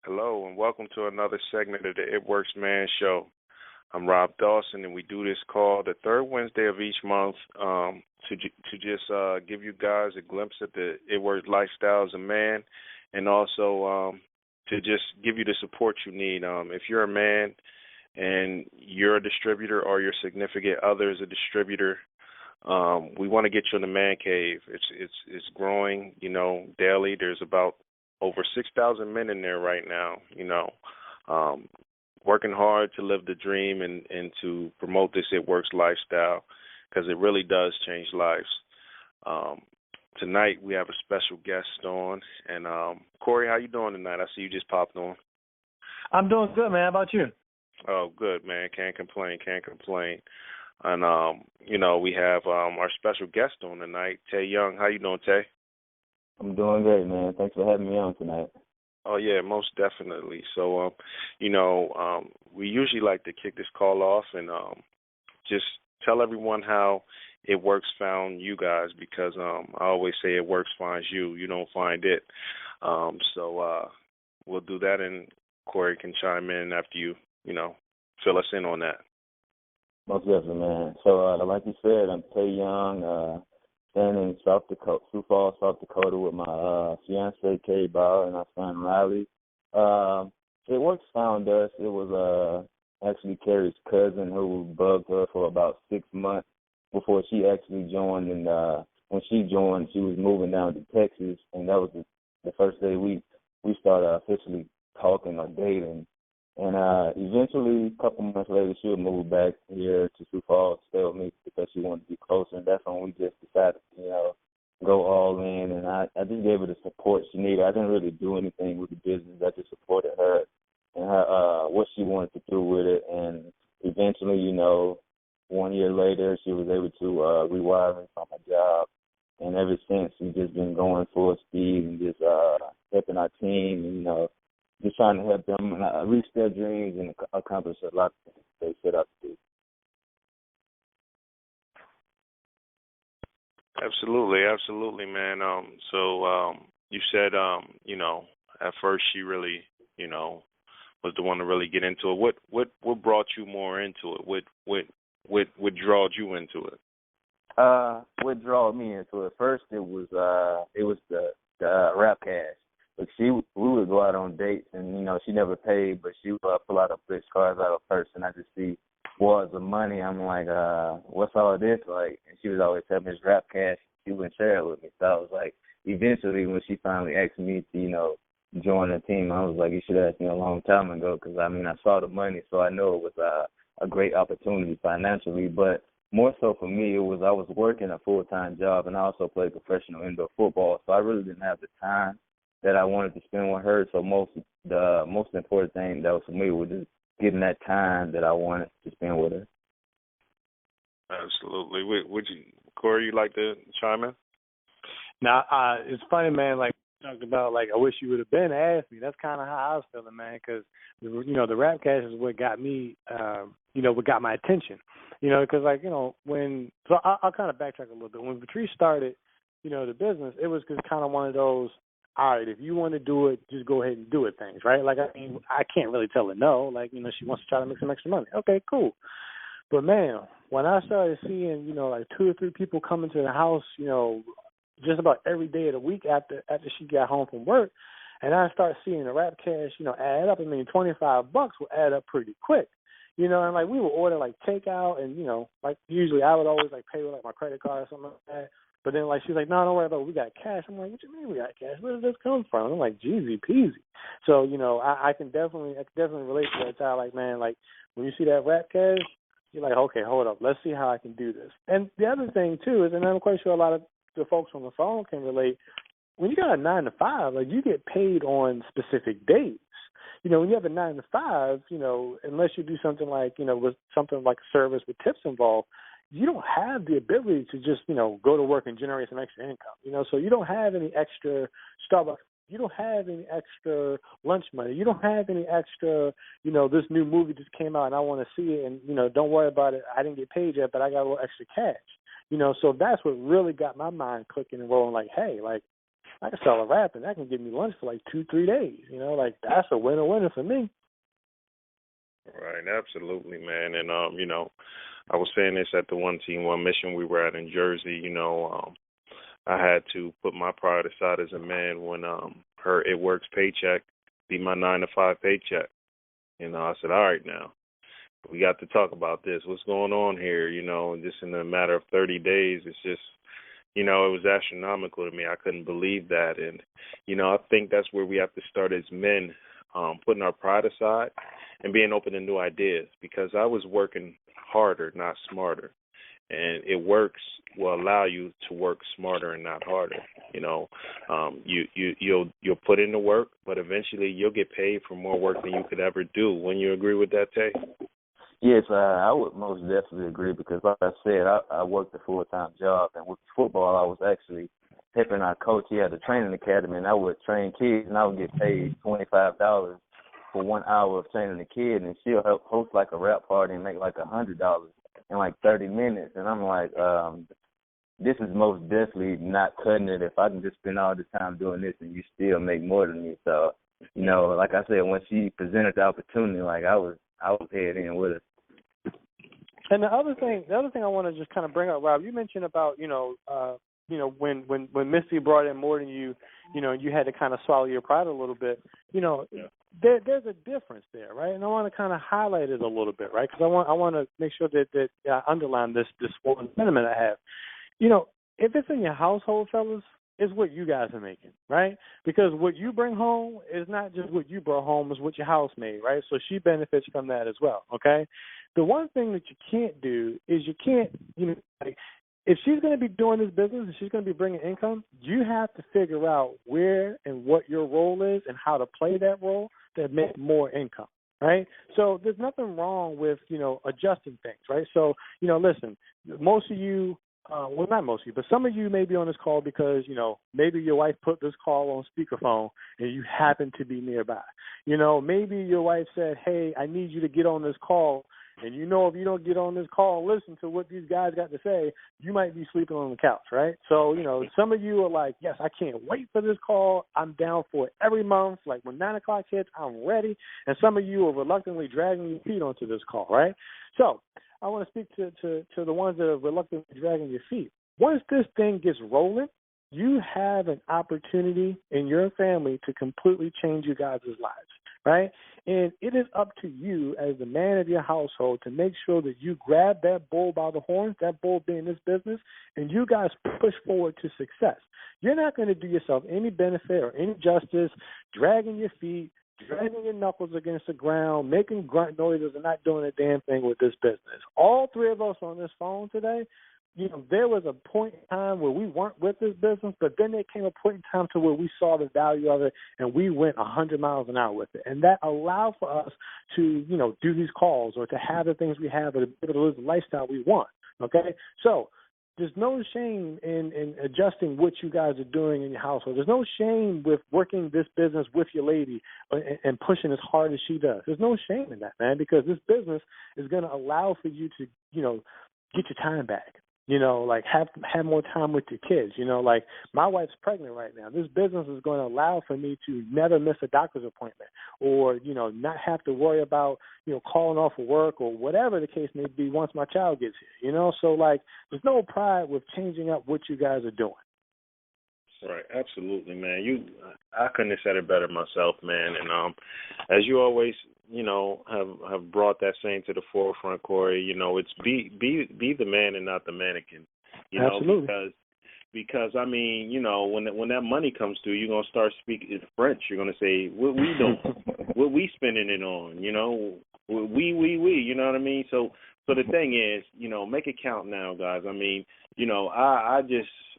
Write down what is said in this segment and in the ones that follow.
Hello, and welcome to another segment of the It Works Man Show. I'm Rob Dawson, and we do this call the third Wednesday of each month to just give you guys a glimpse at the It Works lifestyle as a man, and also to just give you the support you need. If you're a man and you're a distributor, or your significant other is a distributor, we want to get you in the man cave. It's growing, daily. There's about over 6,000 men in there right now, um, working hard to live the dream and to promote this It Works lifestyle, because it really does change lives. Um, Tonight we have a special guest on, and Corey, how you doing tonight? I see you just popped on. I'm doing good, man. How about you? Oh, good, man. Can't complain. And we have our special guest on tonight, Tay Young. How you doing, Tay? I'm doing great, man. Thanks for having me on tonight. Oh, yeah, most definitely. So, we usually like to kick this call off and just tell everyone how It Works found you guys, because I always say It Works finds you. You don't find it. So we'll do that, and Corey can chime in after you, fill us in on that. Most definitely, man. So, like you said, I'm Tay Young, standing in Sioux Falls, South Dakota, with my fiance, Kay Bauer, and our son, Riley. It Works found us. It was actually Carrie's cousin who bugged her for about 6 months before she actually joined. And when she joined, she was moving down to Texas, and that was the first day we started officially talking or dating. And eventually, a couple months later, she would move back here to Sioux Falls to stay with me because she wanted to be closer. And that's when we just decided to, go all in. And I just gave her the support she needed. I didn't really do anything with the business. I just supported her and her what she wanted to do with it. And eventually, 1 year later, she was able to rewire me from her job. And ever since, we've just been going full speed and just helping our team and, just trying to help them reach their dreams and accomplish a lot of things they set out to do. Absolutely, man. So you said, at first she really, was the one to really get into it. What brought you more into it? What drawed you into it? What drew me into it? First, it was the rap cash. But we would go out on dates, and she never paid, but she would pull out her bitch cards out of her purse, and I just see wads of money. I'm like, what's all this like? And she was always having this rap cash. She wouldn't share it with me, so I was like, eventually when she finally asked me to join the team, I was like, you should have asked me a long time ago, because I saw the money, so I know it was a great opportunity financially, but more so for me, I was working a full-time job, and I also played professional indoor football, so I really didn't have the time that I wanted to spend with her. So the most important thing that was for me was just getting that time that I wanted to spend with her. Absolutely. Would you, Corey, you like to chime in? Now, it's funny, man, like you talked about, like, I wish you would have been asked me. That's kind of how I was feeling, man, because, the rap cash is what got me, what got my attention. Because, so I'll kind of backtrack a little bit. When Patrice started, the business, it was just kind of one of those, all right, if you want to do it, just go ahead and do it things, right? Like, I can't really tell her no. Like, she wants to try to make some extra money. Okay, cool. But, man, when I started seeing, 2 or 3 people coming to the house, just about every day of the week after she got home from work, and I start seeing the rap cash, add up. $25 will add up pretty quick. And, like, we would order, like, takeout, and, like, usually I would always, like, pay with, like, my credit card or something like that. But then, like, she's like, no, don't worry about it. We got cash. I'm like, what you mean we got cash? Where does this come from? I'm like, Jeezy peasy. So, I can definitely relate to that child. Like, man, like, when you see that rap cash, you're like, okay, hold up. Let's see how I can do this. And the other thing, too, is, and I'm quite sure a lot of the folks on the phone can relate, when you got a 9 to 5, like, you get paid on specific days. When you have a 9 to 5, unless you do something like, with something like a service with tips involved, you don't have the ability to just, go to work and generate some extra income, so you don't have any extra Starbucks. You don't have any extra lunch money. You don't have any extra, this new movie just came out and I want to see it and, don't worry about it. I didn't get paid yet, but I got a little extra cash, so that's what really got my mind clicking and rolling like, hey, like, I can sell a wrap, and that can give me lunch for like 2-3 days. You know, like that's a winner for me. Right, absolutely, man. And I was saying this at the One Team One Mission we were at in Jersey. I had to put my pride aside as a man when her It Works paycheck be my 9 to 5 paycheck. I said, all right, now we got to talk about this. What's going on here? Just in a matter of 30 days, it's just, it was astronomical to me. I couldn't believe that. And, I think that's where we have to start as men, putting our pride aside and being open to new ideas, because I was working harder, not smarter. And It Works will allow you to work smarter and not harder. You'll put in the work, but eventually you'll get paid for more work than you could ever do. Wouldn't you agree with that, Tay? Yes, I would most definitely agree, because like I said, I worked a full-time job, and with football I was actually helping our coach. He had a training academy, and I would train kids, and I would get paid $25 for 1 hour of training a kid, and she'll help host like a rap party and make like $100 in like 30 minutes. And I'm like, this is most definitely not cutting it if I can just spend all this time doing this and you still make more than me. So, like I said, when she presented the opportunity, like I was head in with it. And the other thing I want to just kind of bring up, Rob, you mentioned about, when Misty brought in more than you, you had to kind of swallow your pride a little bit. There's a difference there, right? And I want to kind of highlight it a little bit, right? Because I want to make sure that I underline this one sentiment I have. If it's in your household, fellas, it's what you guys are making, right? Because what you bring home is not just what you brought home, it's what your house made, right? So she benefits from that as well, okay? The one thing that you can't do is if she's going to be doing this business and she's going to be bringing income, you have to figure out where and what your role is and how to play that role to make more income, right? So there's nothing wrong with, adjusting things, right? So, listen, most of you, well, not most of you, but some of you may be on this call because, maybe your wife put this call on speakerphone and you happen to be nearby. Maybe your wife said, hey, I need you to get on this call. And if you don't get on this call and listen to what these guys got to say, you might be sleeping on the couch, right? So, some of you are like, yes, I can't wait for this call. I'm down for it every month. Like when 9 o'clock hits, I'm ready. And some of you are reluctantly dragging your feet onto this call, right? So I want to speak to the ones that are reluctantly dragging your feet. Once this thing gets rolling, you have an opportunity in your family to completely change you guys' lives, right? And it is up to you as the man of your household to make sure that you grab that bull by the horns, that bull being this business, and you guys push forward to success. You're not going to do yourself any benefit or any justice dragging your feet, dragging your knuckles against the ground, making grunt noises and not doing a damn thing with this business. All three of us on this phone today, there was a point in time where we weren't with this business, but then there came a point in time to where we saw the value of it and we went 100 miles an hour with it. And that allowed for us to, do these calls or to have the things we have or to be able to live the lifestyle we want. Okay? So there's no shame in adjusting what you guys are doing in your household. There's no shame with working this business with your lady and pushing as hard as she does. There's no shame in that, man, because this business is going to allow for you to, get your time back. Have more time with your kids. Like my wife's pregnant right now. This business is going to allow for me to never miss a doctor's appointment or, not have to worry about, calling off of work or whatever the case may be once my child gets here, So, there's no pride with changing up what you guys are doing. Right, absolutely, man. I couldn't have said it better myself, man. And as you always, have brought that saying to the forefront, Corey. It's be the man and not the mannequin. Absolutely. Because I mean, when that money comes through, you're gonna start speaking French. You're gonna say what we doing, what we spending it on. We. You know what I mean? So the thing is, make it count now, guys. I mean,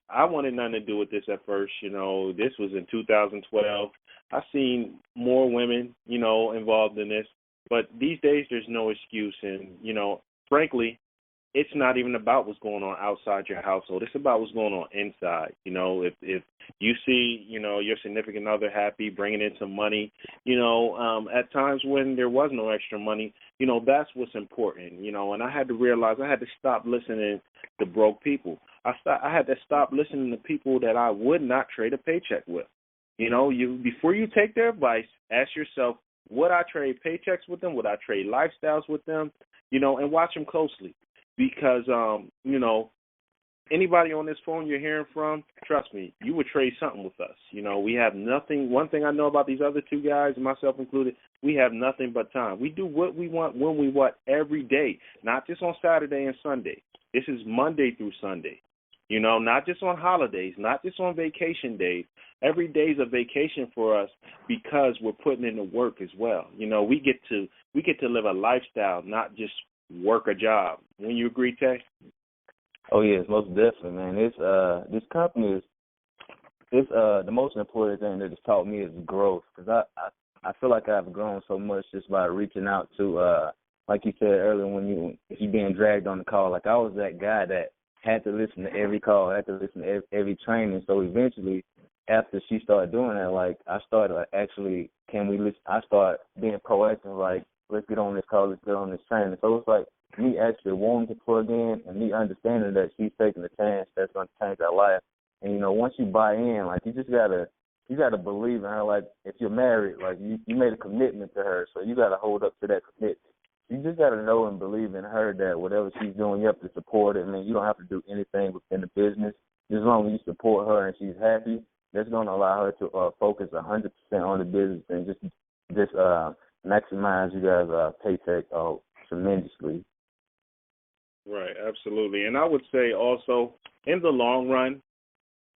I wanted nothing to do with this at first. This was in 2012. I've seen more women, involved in this. But these days, there's no excuse. And, frankly, it's not even about what's going on outside your household. It's about what's going on inside. If you see, your significant other happy, bringing in some money, at times when there was no extra money, that's what's important, and I had to realize I had to stop listening to broke people. I had to stop listening to people that I would not trade a paycheck with. You know, before you take their advice, ask yourself, would I trade paychecks with them? Would I trade lifestyles with them? You know, and watch them closely because, you know, anybody on this phone you're hearing from, trust me, you would trade something with us. You know, we have nothing. One thing I know about these other two guys, myself included, we have nothing but time. We do what we want, when we want, every day, not just on Saturday and Sunday. This is Monday through Sunday. You know, not just on holidays, not just on vacation days. Every day is a vacation for us because we're putting in the work as well. You know, we get to live a lifestyle, not just work a job. Wouldn't you agree, Tay? Oh yes, most definitely, man. This company is the most important thing that it's taught me is growth, because I feel like I've grown so much just by reaching out to like you said earlier, if you're being dragged on the call, like I was that guy that had to listen to every call, had to listen to every training. So eventually, after she started doing that, like I started like, actually, can we listen? I started being proactive, like let's get on this call, let's get on this training. So it's like me actually wanting to plug in and me understanding that she's taking a chance that's going to change her life. And you know, once you buy in, like you gotta believe in her. Like if you're married, like you made a commitment to her, so you gotta hold up to that commitment. You just got to know and believe in her that whatever she's doing, you have to support it. I mean, you don't have to do anything within the business. As long as you support her and she's happy, that's going to allow her to focus 100% on the business and just maximize you guys' paycheck tremendously. Right, absolutely. And I would say also, in the long run,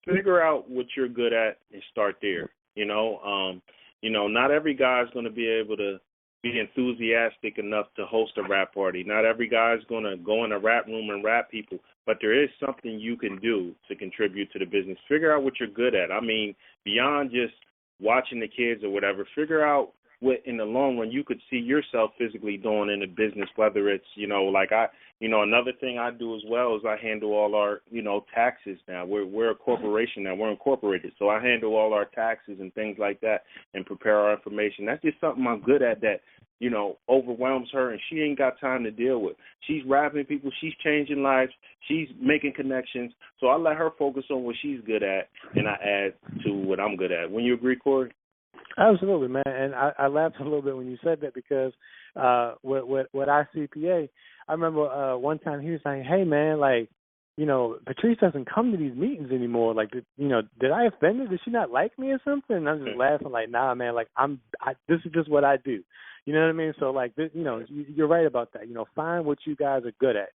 figure out what you're good at and start there. You know, not every guy's going to be able to be enthusiastic enough to host a rap party. Not every guy's going to go in a rap room and rap people, but there is something you can do to contribute to the business. Figure out what you're good at. I mean, beyond just watching the kids or whatever, figure out what in the long run you could see yourself physically doing in the business, whether it's, another thing I do as well is I handle all our, taxes now. We're a corporation now. We're incorporated. So I handle all our taxes and things like that and prepare our information. That's just something I'm good at that, overwhelms her and she ain't got time to deal with. She's rapping people. She's changing lives. She's making connections. So I let her focus on what she's good at and I add to what I'm good at. Wouldn't you agree, Corey? Absolutely, man. And I laughed a little bit when you said that because with our CPA, I remember one time he was saying, hey, man, like, Patrice doesn't come to these meetings anymore. Like, did I offend her? Did she not like me or something? And I'm just laughing like, nah, man, like this is just what I do. You know what I mean? So like, this, you're right about that. Find what you guys are good at.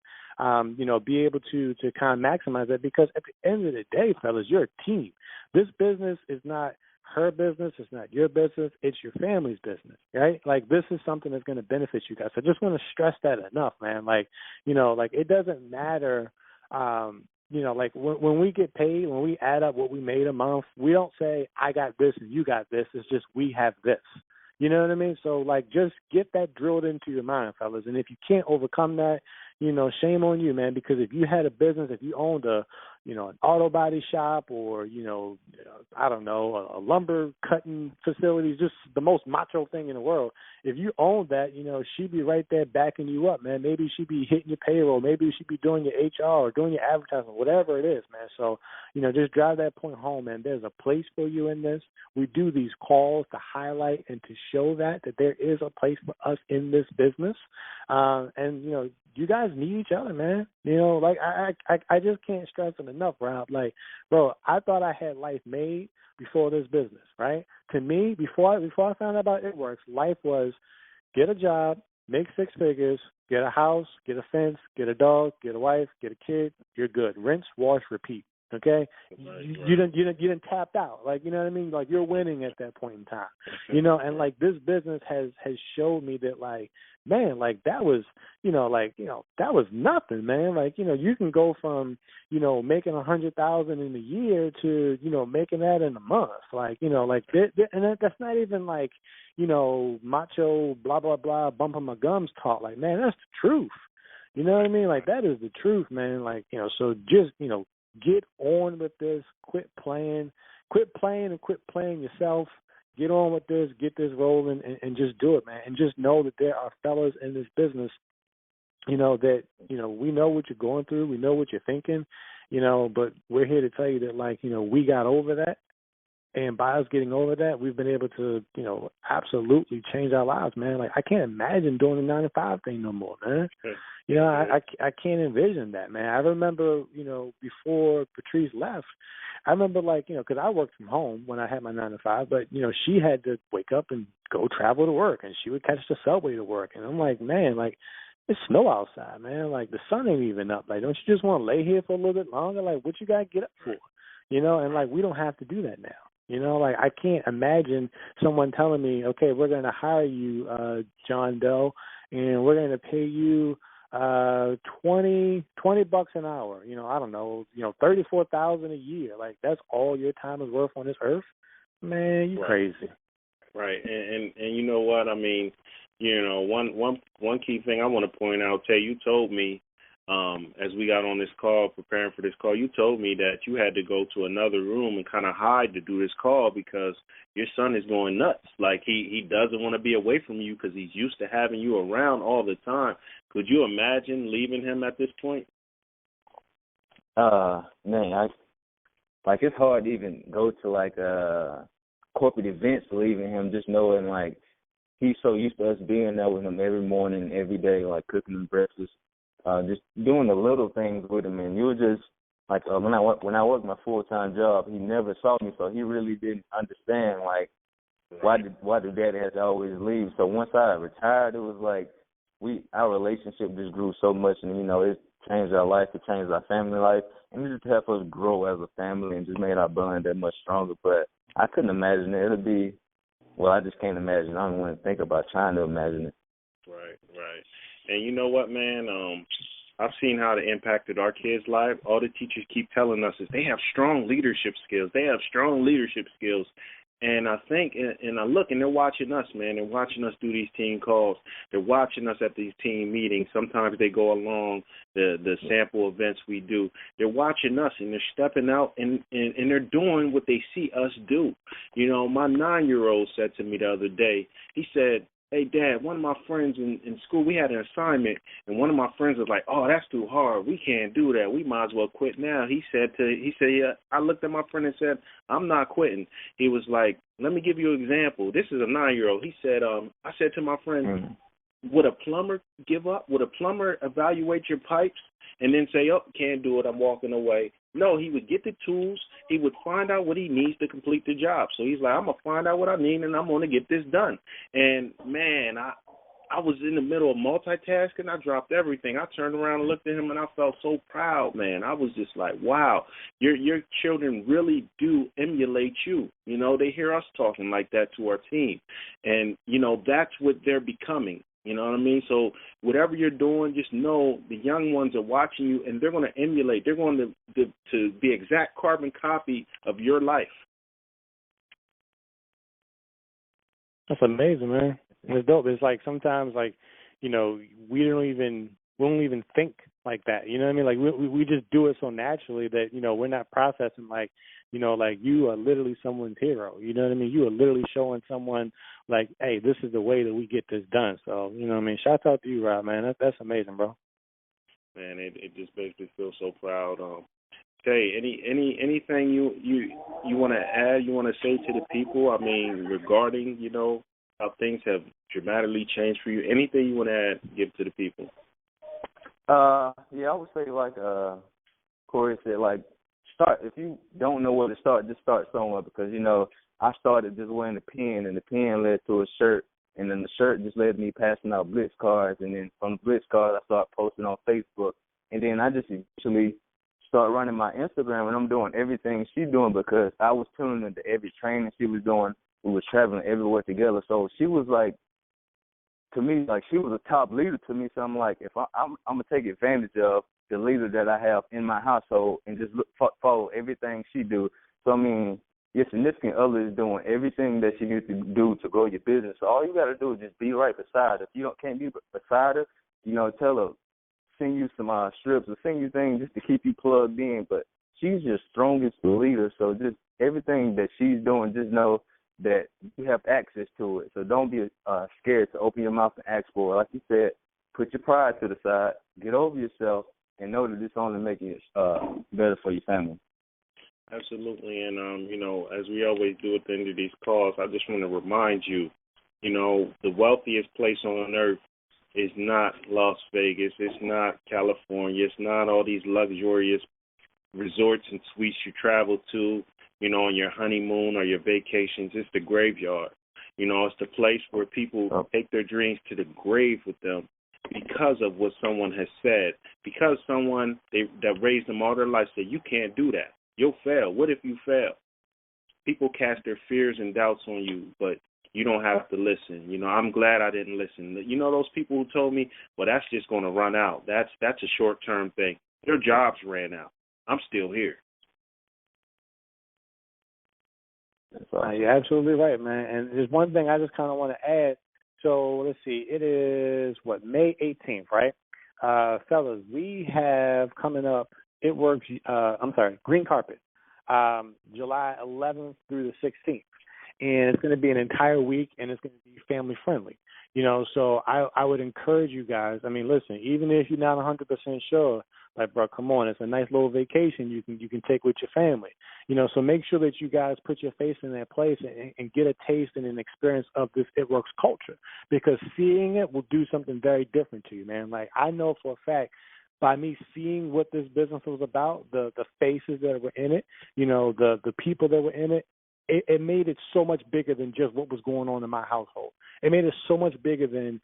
Be able to kind of maximize that because at the end of the day, fellas, you're a team. This business is not her business, it's not your business, it's your family's business, right? Like this is something that's going to benefit you guys. So I just want to stress that enough, man. Like, like it doesn't matter, like when we get paid, when we add up what we made a month, we don't say I got this and you got this. It's just we have this. You know what I mean? So like just get that drilled into your mind, fellas. And if you can't overcome that, shame on you, man, because if you had a business, if you owned an auto body shop or, I don't know, a lumber cutting facility, just the most macho thing in the world. If you owned that, she'd be right there backing you up, man. Maybe she'd be hitting your payroll. Maybe she'd be doing your HR or doing your advertising, whatever it is, man. So, just drive that point home, man. There's a place for you in this. We do these calls to highlight and to show that there is a place for us in this business. And, you guys need each other, man. Like I just can't stress it enough, Rob. Like, bro, I thought I had life made before this business, right? To me, before I found out about It Works, life was get a job, make 6 figures, get a house, get a fence, get a dog, get a wife, get a kid. You're good. Rinse, wash, repeat. Okay, right. You didn't tapped out, like, you know what I mean? Like you're winning at that point in time, and like this business has showed me that, like, man, like that was, that was nothing, man. Like, you can go from, making 100,000 in a year to, making that in a month, like, and that's not even like, macho, blah, blah, blah, bumping my gums talk. Like, man, that's the truth. You know what I mean? Like that is the truth, man. Like, so just, get on with this. Quit playing and quit playing yourself. Get on with this. Get this rolling and just do it, man. And just know that there are fellas in this business, that, we know what you're going through. We know what you're thinking, but we're here to tell you that, like, we got over that. And by us getting over that, we've been able to, absolutely change our lives, man. Like, I can't imagine doing the 9-to-5 thing no more, man. I can't envision that, man. I remember, before Patrice left, I remember, like, because I worked from home when I had my 9-to-5, but, she had to wake up and go travel to work, and she would catch the subway to work. And I'm like, man, like, it's snow outside, man. Like, the sun ain't even up. Like, don't you just want to lay here for a little bit longer? Like, what you got to get up for? And, like, we don't have to do that now. Like, I can't imagine someone telling me, okay, we're going to hire you, John Doe, and we're going to pay you $20 an hour. I don't know, $34,000 a year. Like, that's all your time is worth on this earth? Man, you crazy. Right. And you know what? I mean, one key thing I want to point out, Tay, you told me, as we got on this call, preparing for this call, you told me that you had to go to another room and kind of hide to do this call because your son is going nuts. Like, he doesn't want to be away from you because he's used to having you around all the time. Could you imagine leaving him at this point? Man, it's hard to even go to, like, corporate events leaving him, just knowing, like, he's so used to us being there with him every morning, every day, like cooking him breakfast. Just doing the little things with him, and you were just like when I worked my full-time job, he never saw me, so he really didn't understand like why do daddy have to always leave. So once I retired, it was like our relationship just grew so much, and it changed our life, it changed our family life, and it just helped us grow as a family and just made our bond that much stronger. But I couldn't imagine it. It'd be I just can't imagine. I don't want to think about trying to imagine it. Right. And you know what, man? I've seen how it impacted our kids' life. All the teachers keep telling us is they have strong leadership skills. And I think, and I look, and they're watching us, man. They're watching us do these team calls. They're watching us at these team meetings. Sometimes they go along the sample events we do. They're watching us, and they're stepping out, and they're doing what they see us do. My 9-year-old said to me the other day, he said, hey, Dad, one of my friends in school, we had an assignment, and one of my friends was like, oh, that's too hard. We can't do that. We might as well quit now. He said, yeah. I looked at my friend and said, I'm not quitting. He was like, let me give you an example. This is a 9-year-old. He said, I said to my friend, would a plumber give up? Would a plumber evaluate your pipes and then say, oh, can't do it, I'm walking away? No, he would get the tools. He would find out what he needs to complete the job. So he's like, I'm going to find out what I need, and I'm going to get this done. And, man, I was in the middle of multitasking. I dropped everything. I turned around and looked at him, and I felt so proud, man. I was just like, wow, your children really do emulate you. They hear us talking like that to our team. And, that's what they're becoming. You know what I mean? So whatever you're doing, just know the young ones are watching you, and they're going to emulate. They're going to be exact carbon copy of your life. That's amazing, man. It's dope. It's like sometimes, like, we don't even think like that. You know what I mean? Like we just do it so naturally that we're not processing like you are literally someone's hero. You know what I mean? You are literally showing someone like, hey, this is the way that we get this done. So you know what I mean? Shout out to you, Rob, man. That's amazing, bro. Man, it just makes me feel so proud. Jay, anything you want to add? You want to say to the people? I mean, regarding how things have dramatically changed for you. Anything you want to add? Give to the people. Yeah, I would say like Corey said, like start. If you don't know where to start, just start somewhere because I started just wearing the pen, and the pen led to a shirt, and then the shirt just led me passing out Blitz cards, and then from the Blitz cards I started posting on Facebook, and then I just eventually started running my Instagram, and I'm doing everything she's doing because I was tuning into every training she was doing. We was traveling everywhere together, so she was like, to me, like she was a top leader to me. So I'm like, if I'm gonna take advantage of the leader that I have in my household and just follow everything she do. So I mean, your significant other is doing everything that she needs to do to grow your business. So all you got to do is just be right beside her. If you can't be beside her, tell her, send you some strips or send you things just to keep you plugged in. But she's your strongest leader. So just everything that she's doing, just know that you have access to it. So don't be scared to open your mouth and ask for it. Like you said, put your pride to the side, get over yourself, and know that this only make it better for your family. Absolutely, and as we always do at the end of these calls, I just want to remind you, the wealthiest place on earth is not Las Vegas, it's not California, it's not all these luxurious resorts and suites you travel to, on your honeymoon or your vacations. It's the graveyard. It's the place where people take their dreams to the grave with them because of what someone has said, because someone that raised them all their life said, you can't do that. You'll fail. What if you fail? People cast their fears and doubts on you, but you don't have to listen. I'm glad I didn't listen. Those people who told me, well, that's just going to run out. That's a short-term thing. Their jobs ran out. I'm still here. You're absolutely right, man. And there's one thing I just kind of want to add. So let's see. It is, May 18th, right? Fellas, we have coming up, Green Carpet, July 11th through the 16th. And it's going to be an entire week, and it's going to be family friendly. So I would encourage you guys. I mean, listen, even if you're not 100% sure, like, bro, come on, it's a nice little vacation you can take with your family. So make sure that you guys put your face in that place and get a taste and an experience of this It Works culture, because seeing it will do something very different to you, man. Like, I know for a fact, by me seeing what this business was about, the faces that were in it, the people that were in it, it made it so much bigger than just what was going on in my household. It made it so much bigger than,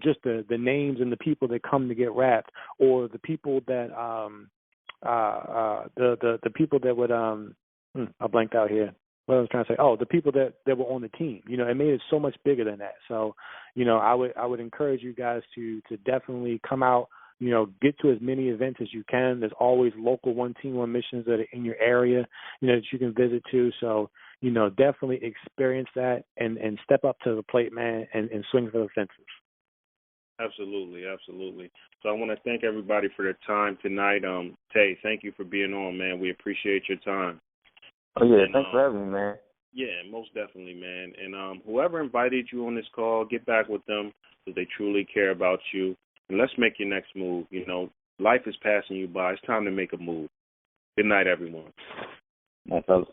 just the names and the people that come to get wrapped, or the people that the people that would I blanked out here. What I was trying to say, the people that were on the team. It made it so much bigger than that. So, I would encourage you guys to definitely come out. Get to as many events as you can. There's always local one team, one missions that are in your area, that you can visit to. So, definitely experience that and step up to the plate, man, and swing for the fences. Absolutely, absolutely. So I want to thank everybody for their time tonight. Tay, thank you for being on, man. We appreciate your time. Oh, yeah, thanks for having me, man. Yeah, most definitely, man. And whoever invited you on this call, get back with them because they truly care about you. And let's make your next move. Life is passing you by. It's time to make a move. Good night, everyone. Night, fellas.